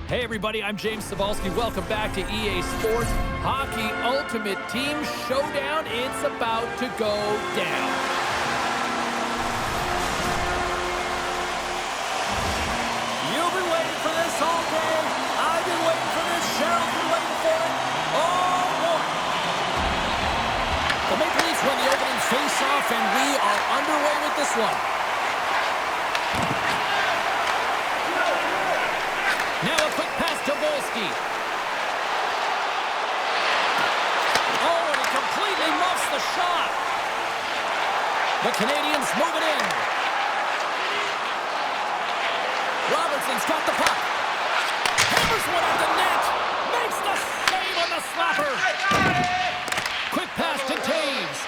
Hey everybody, I'm James Cebulski. Welcome back to EA Sports Hockey Ultimate Team Showdown. It's about to go down. You've been waiting for this all day. I've been waiting for this. Cheryl's been waiting for it. Oh boy. The Maple Leafs win the opening face-off, and we are underway with this one. Now a quick pass to Volsky. Oh, and he completely muffs the shot. The Canadians move it in. Robertson's got the puck. Hammers one at the net. Makes the save on the slapper. Quick pass to Taves.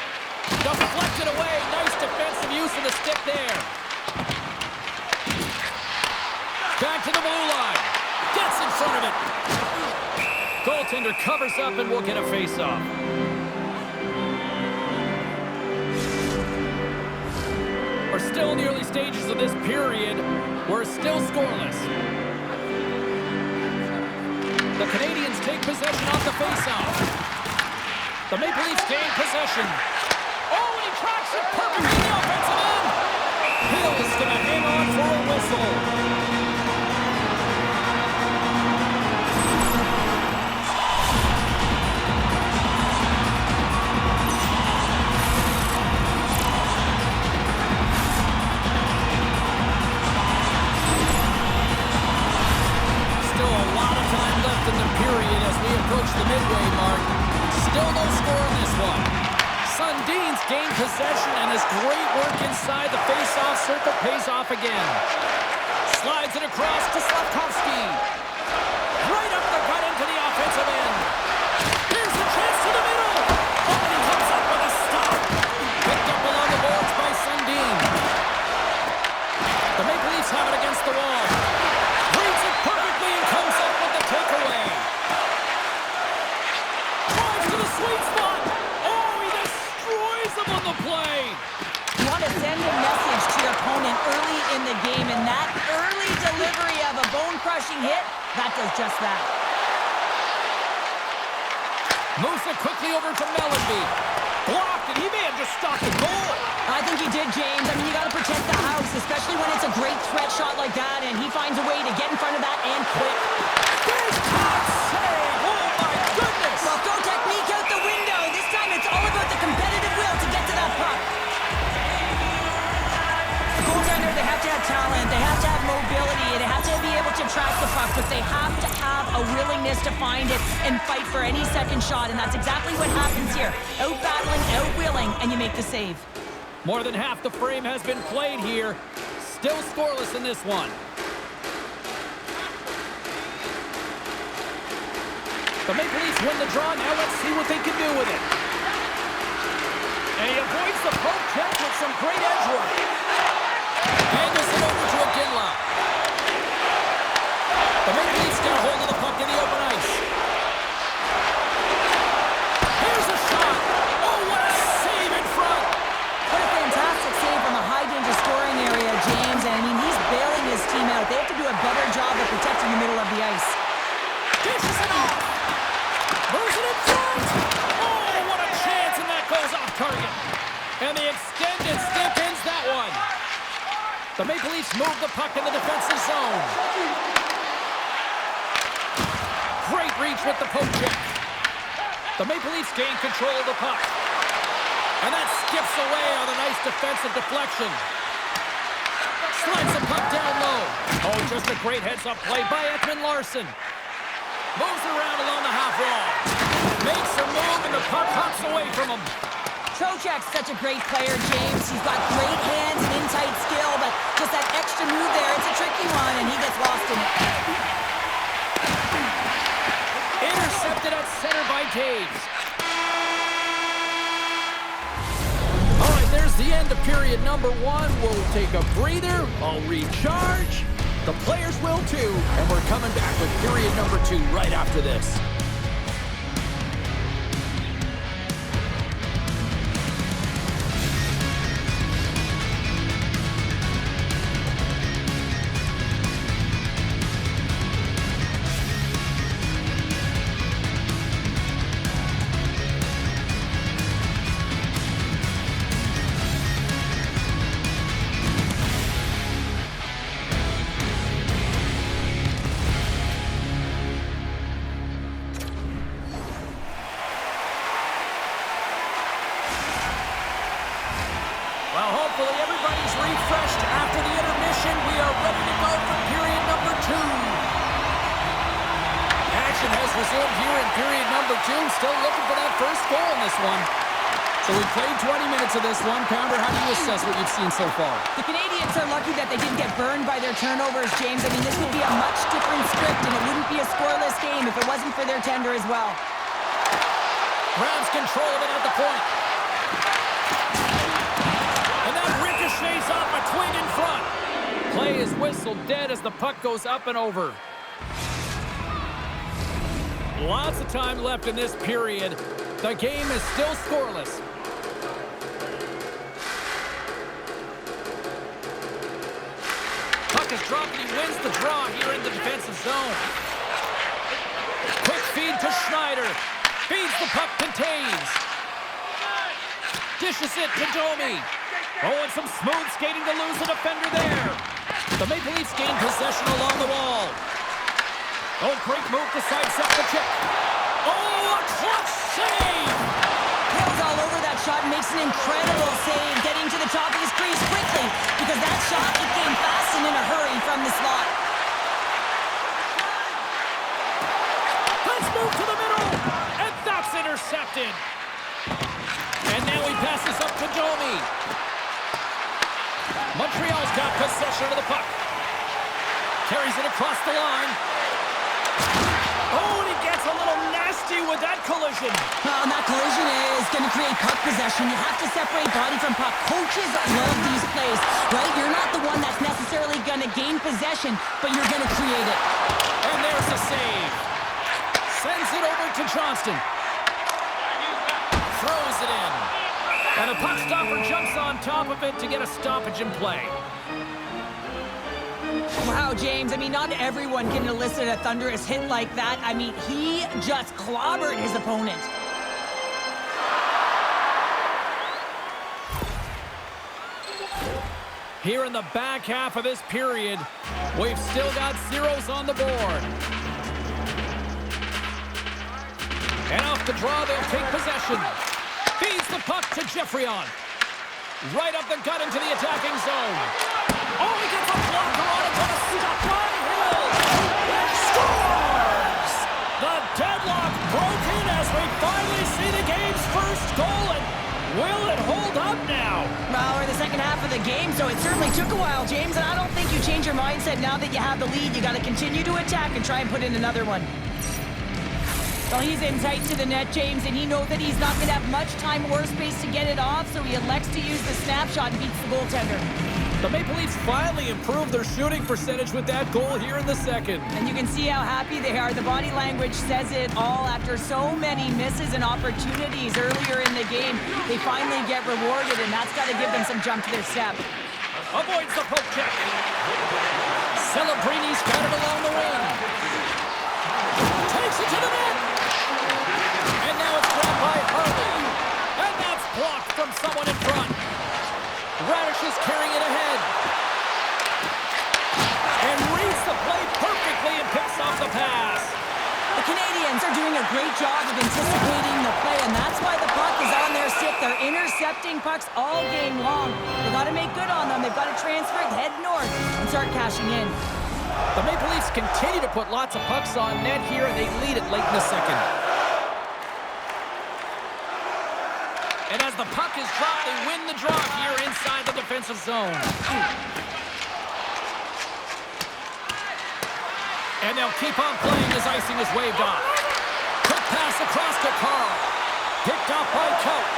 Deflected away. Nice defensive use of the stick there. Back to the blue line. Gets in front of it. Goaltender covers up and we'll get a face-off. We're still in the early stages of this period. We're still scoreless. The Canadians take possession off the face-off. The Maple Leafs gain possession. Oh, and he tracks it perfectly in the offensive end. Hill's going to hang on for a whistle. In the period as we approach the midway mark. Still no score in this one. Sundin's gained possession and his great work inside the face-off circle pays off again. Slides it across to Slavkovsky. Right up the gut into the offensive end. Here's the chance to the middle. Oh, and he comes up with a stop. Picked up along the boards by Sundin. The Maple Leafs have it against the wall. Reads it perfectly and comes up with the takeaway. Drives to the sweet spot. Oh, he destroys them on the play. You want to send a message to your opponent early in the game, and that early delivery of a bone-crushing hit, that does just that. Moves it quickly over to Mellanby. Blocked, and he may have just stopped the goal. I think he did, James. I mean, you got to protect the house, especially when it's a great threat shot like that, and he finds a way to get in front of that and quick. Big top save! Oh, my goodness! Well, throw technique out the window. This time it's all about the competitive will to get to that puck. The goaltender, they have to have talent, they have to have mobility, they have to be able to track the puck, but they have to have a willingness to find it and fight for any second shot, and that's exactly what happens here. Out-battling, out-willing, and you make the save. More than half the frame has been played here. Still scoreless in this one. The Maple Leafs win the draw. Now let's see what they can do with it. And he avoids the poke check with some great edge work. Angles it over to Iginla. The Maple Leafs get a hold of the puck in the open ice. Here's a shot. Oh, what a save in front. What a fantastic save from a high-danger scoring area, James. And, I mean, he's bailing his team out. They have to do a better job of protecting the middle of the ice. Dishes it off. Moves it in front. Oh, what a chance, and that goes off target. And the extended stick ends that one. The Maple Leafs move the puck in the defensive zone. Great reach with the poke check. The Maple Leafs gain control of the puck. And that skips away on a nice defensive deflection. Slides the puck down low. Oh, just a great heads-up play by Ekman Larsson. Moves around along the half wall. Makes a move, and the puck hops away from him. Trocheck's such a great player, James. He's got great hands and in-tight skill, but just that extra move there, it's a tricky one, and he gets lost in it. Intercepted at center by Taves. All right, there's the end of period number one. We'll take a breather. I'll recharge. The players will too. And we're coming back with period number two right after this. on period number 2. Still looking for that first goal in this one. So we played 20 minutes of this one. Pounder, how do you assess what you've seen so far? The Canadians are lucky that they didn't get burned by their turnovers, James. I mean, this would be a much different script, and it wouldn't be a scoreless game if it wasn't for their tender as well. Grabs control of it at the point. And that ricochets off a twig in front. Play is whistled dead as the puck goes up and over. Lots of time left in this period. The game is still scoreless. Puck is dropped and he wins the draw here in the defensive zone. Quick feed to Schneider. Feeds the puck to Taves. Dishes it to Domi. Oh, and some smooth skating to lose the defender there. The Maple Leafs gain possession along the wall. Oh, great move to sidestep the check. Oh, a clutch save! Hill's all over that shot and makes an incredible save, getting to the top of his crease quickly, because that shot, it came fast and in a hurry from the slot. Let's move to the middle, and that's intercepted. And now he passes up to Domi. Montreal's got possession of the puck. Carries it across the line. Oh, and he gets a little nasty with that collision. Well, and that collision is going to create puck possession. You have to separate body from puck. Coaches love these plays, right? You're not the one that's necessarily going to gain possession, but you're going to create it. And there's a save. Sends it over to Johnston. Throws it in. And a puck stopper jumps on top of it to get a stoppage in play. Wow, James, I mean, not everyone can elicit a thunderous hit like that. I mean, he just clobbered his opponent. Here in the back half of this period, we've still got zeros on the board. And off the draw, they'll take possession. Feeds the puck to Geoffrion. Right up the gut into the attacking zone. Oh, he gets a blocker on it, but a stop by Hill. Scores! The deadlock broken as we finally see the game's first goal. And will it hold up now? Well, we're in the second half of the game, so it certainly took a while, James, and I don't think you change your mindset now that you have the lead. You got to continue to attack and try and put in another one. Well, he's in tight to the net, James, and he knows that he's not going to have much time or space to get it off, so he elects to use the snapshot and beats the goaltender. The Maple Leafs finally improved their shooting percentage with that goal here in the second. And you can see how happy they are. The body language says it all. After so many misses and opportunities earlier in the game, they finally get rewarded, and that's got to give them some jump to their step. Avoids the poke check. Celebrini's got it along the wing. Takes it to the net. And now it's grabbed by Harley. And that's blocked from someone in front. Radish is carrying it ahead. And reads the play perfectly and picks off the pass. The Canadians are doing a great job of anticipating the play, and that's why the puck is on their stick. They're intercepting pucks all game long. They've got to make good on them. They've got to transfer it, head north, and start cashing in. The Maple Leafs continue to put lots of pucks on net here, and they lead it late in the second. And as the puck is dropped, they win the draw here inside the defensive zone. And they'll keep on playing as icing is waved off. Quick pass across to Carl. Picked off by Cope.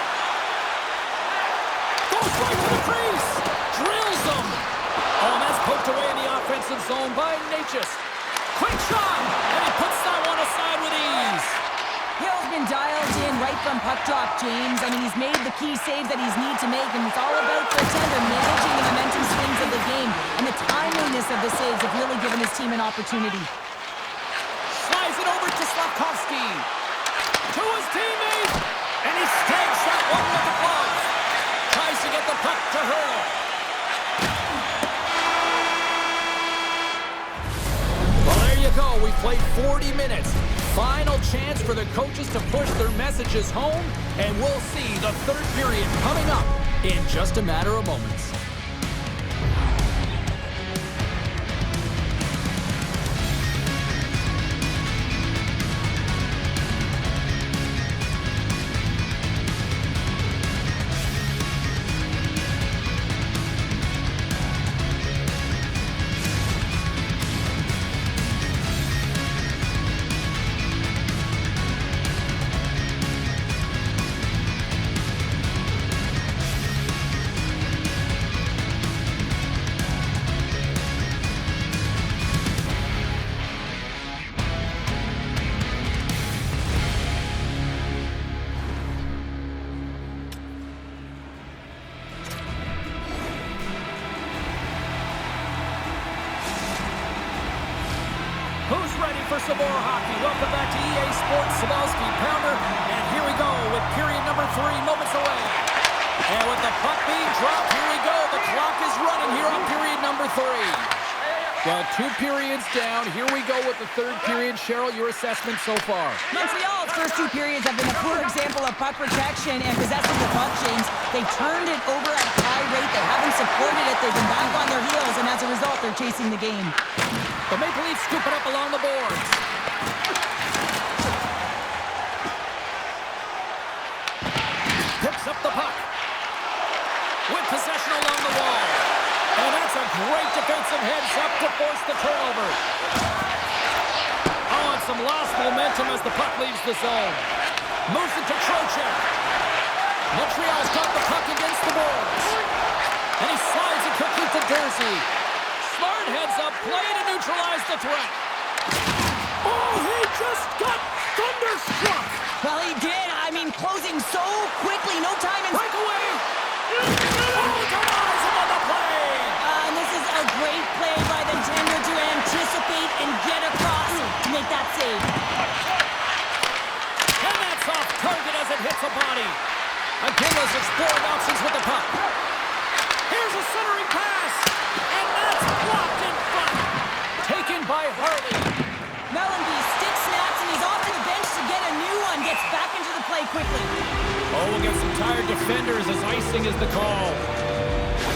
Goes right to the crease. Drills them. Oh, and that's poked away in the offensive zone by Natchez. Quick shot. And he puts that one aside with ease. Hill's been dialed in right from puck drop, James. I mean, he's made the key saves that he's need to make, and it's all about the tender managing the momentum swings of the game, and the timeliness of the saves have really given his team an opportunity. Slides it over to Slafkovsky. To his teammate, and he stakes that one with the glove. Tries to get the puck to Hurl. Well, there you go. We played 40 minutes. Final chance for the coaches to push their messages home, and we'll see the third period coming up in just a matter of moments. ready for some more hockey. Welcome back to EA Sports Sabowski Pounder. And here we go with period number 3 moments away. And with the puck being dropped, here we go. The clock is running here on period number 3. Well, 2 periods down. Here we go with the 3rd period. Cheryl, your assessment so far? Montreal's first 2 periods have been a poor example of puck protection and possessing the puck, James. They've turned it over at a high rate. They haven't supported it. They've been back on their heels, and as a result, they're chasing the game. The Maple Leafs scoop it up along the boards. Picks up the puck. With possession along the wall. And that's a great defensive heads-up to force the turnover. Oh, and some lost momentum as the puck leaves the zone. Moves it to Trocheck. Montreal's got the puck against the boards. And he slides it quickly to Dursey. Smart heads-up play to neutralize the threat. Oh, he just got thunderstruck. Well, he did. I mean, closing so quickly. No time in... Breakaway. Oh, denies him on the play. And this is a great play by the tender to anticipate and get across to make that save. And that's off target as it hits a body. Again, was exploring options with the puck. Here's a centering pass. And that's blocked in front. Taken by Harley. Mellenby stick snaps, and he's off to the bench to get a new one. Gets back into the play quickly. Oh, we'll get some tired defenders as icing is the call.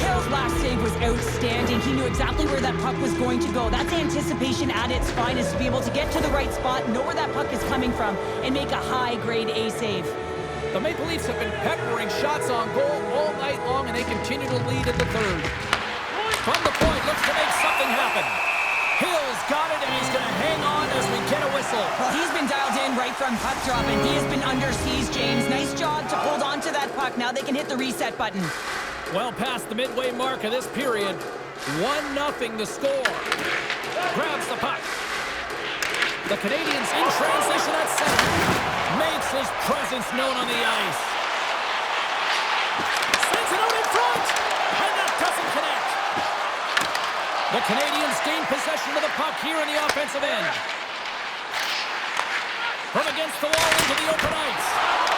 Hill's last save was outstanding. He knew exactly where that puck was going to go. That's anticipation at its finest, to be able to get to the right spot, know where that puck is coming from, and make a high-grade A save. The Maple Leafs have been peppering shots on goal all night long, and they continue to lead in the 3rd. From the point, looks to make something happen. Hill's got it, and he's going to hang on as we get a whistle. Well, he's been dialed in right from puck drop, and he has been under siege, James. Nice job to hold on to that puck. Now they can hit the reset button. Well past the midway mark of this period. 1-0 the score. Grabs the puck. The Canadians in transition at center. Makes his presence known on the ice. Sends it out in front. And that doesn't connect. The Canadians gain possession of the puck here in the offensive end. From against the wall into the open ice.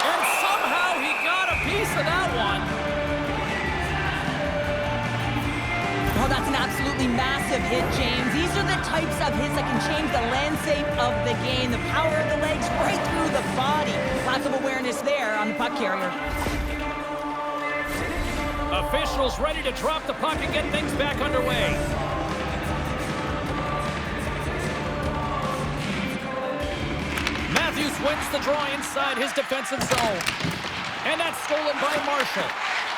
And somehow he got a piece of that one. Oh, that's an absolutely massive hit, James. These are the types of hits that can change the landscape of the game. The power of the legs right through the body. Lack of awareness there on the puck carrier. Officials ready to drop the puck and get things back underway. Matthews wins the draw inside his defensive zone. And that's stolen by Marshall.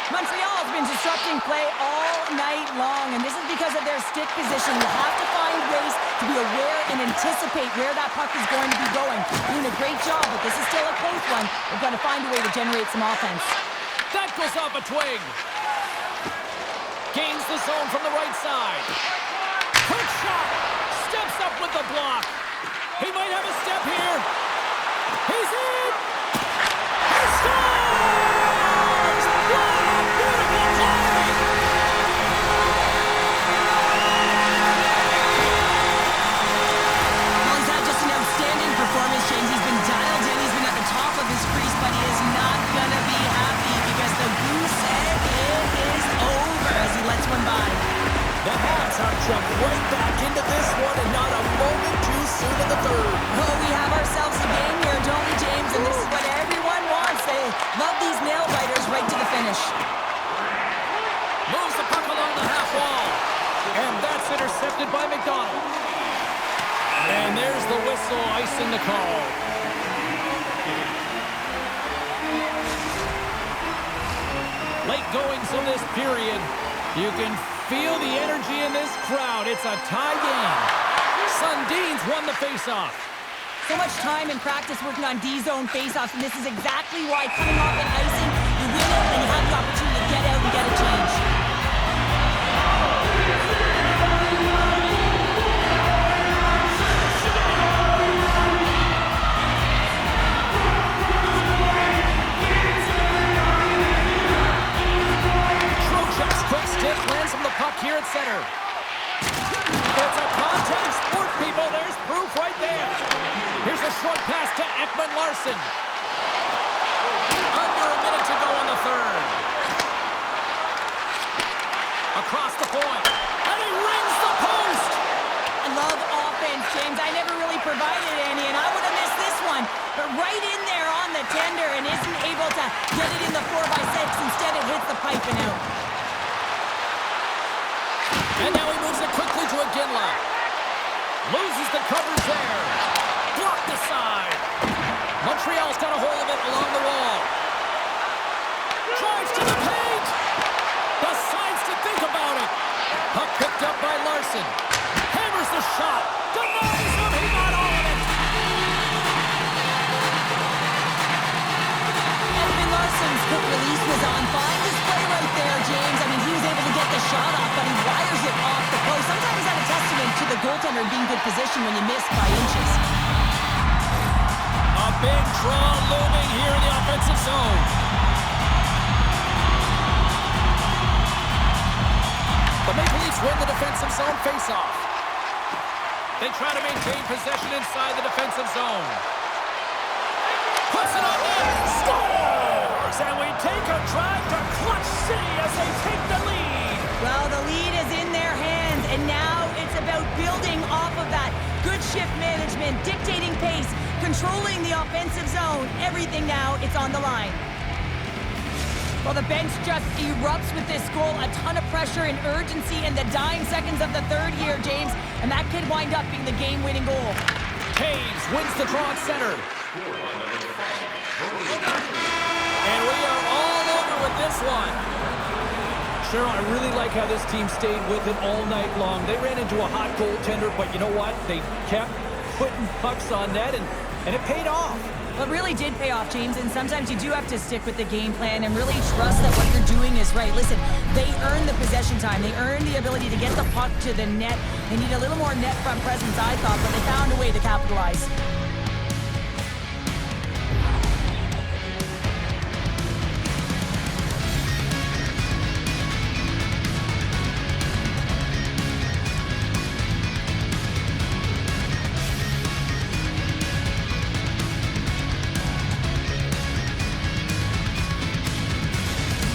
Montreal's been disrupting play all night long, and this is because of their stick position. You have to find ways to be aware and anticipate where that puck is going to be going. Doing a great job, but this is still a close one. They've got to find a way to generate some offense. That goes off a twig. Gains the zone from the right side. Quick shot. Steps up with the block. He might have a step here. He's in. He scores! What a beautiful play! Well, he's had just an outstanding performance, James. He's been dialed in. He's been at the top of his crease, but he is not going to be happy because the goose egg is over as he lets one by. The Habs have jumped right back into this one and not a moment too soon in the 3rd. Oh, we have ourselves a game here, don't we, James? And this is what everyone wants. They love these nail-biters right to the finish. Moves the puck along the half wall. And that's intercepted by McDonald. And there's the whistle, icing the call. Late goings in this period. You can feel the energy in this crowd. It's a tie game. Sundin's won the faceoff. So much time and practice working on D-zone faceoffs, and this is exactly why coming off an icing, you win it and you have the opportunity to get out and get a change. Trocheck's quick stick lands from the puck here at center. It's a contact sport, people. There's proof right there. Here's a short pass to Ekman Larson. Under a minute to go in the third. Across the point. And he rings the post. I love offense, James. I never really provided any, and I would have missed this one. But right in there on the tender and isn't able to get it in the 4x6. Instead, it hits the pipe and out. And now he moves it quickly to Iginla. Loses the coverage there. Blocked aside. Montreal's got a hold of it along the wall. Drives to the paint. Decides to think about it. Puck picked up by Larson. Hammers the shot. Denies him. He got all of it. Ekman Larson's quick release was on. Fine display right there, James. I mean, he was able to get the shot off, but he wires it off the post. Sometimes that's a testament to the goaltender being good position when you miss by inches. A big draw looming here in the offensive zone. The Maple Leafs win the defensive zone faceoff. They try to maintain possession inside the defensive zone. Puts it on net. Scores! And we take a drive to Clutch City as they take the lead. Well, the lead is in their hands, and now it's about building off of that. Good shift management, dictating pace, controlling the offensive zone. Everything now, it's on the line. Well, the bench just erupts with this goal. A ton of pressure and urgency in the dying seconds of the third here, James. And that could wind up being the game-winning goal. Taves wins the draw at center. And we are all over with this one. Cheryl, I really like how this team stayed with it all night long. They ran into a hot goaltender, but you know what? They kept putting pucks on net, and it paid off. Well, it really did pay off, James, and sometimes you do have to stick with the game plan and really trust that what you're doing is right. Listen, they earn the possession time. They earn the ability to get the puck to the net. They need a little more net front presence, I thought, but they found a way to capitalize.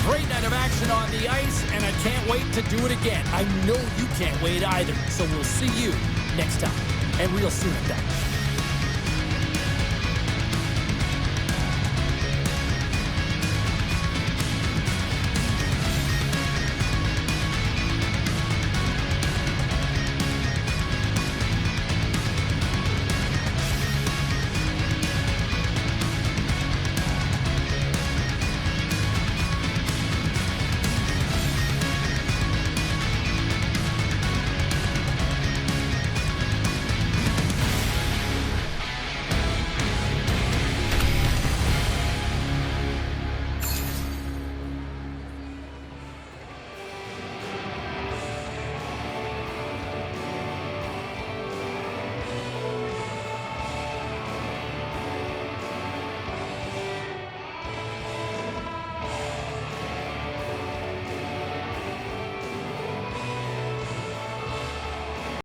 Great night of action on the ice, and I can't wait to do it again. I know you can't wait either, so we'll see you next time, and real soon at that.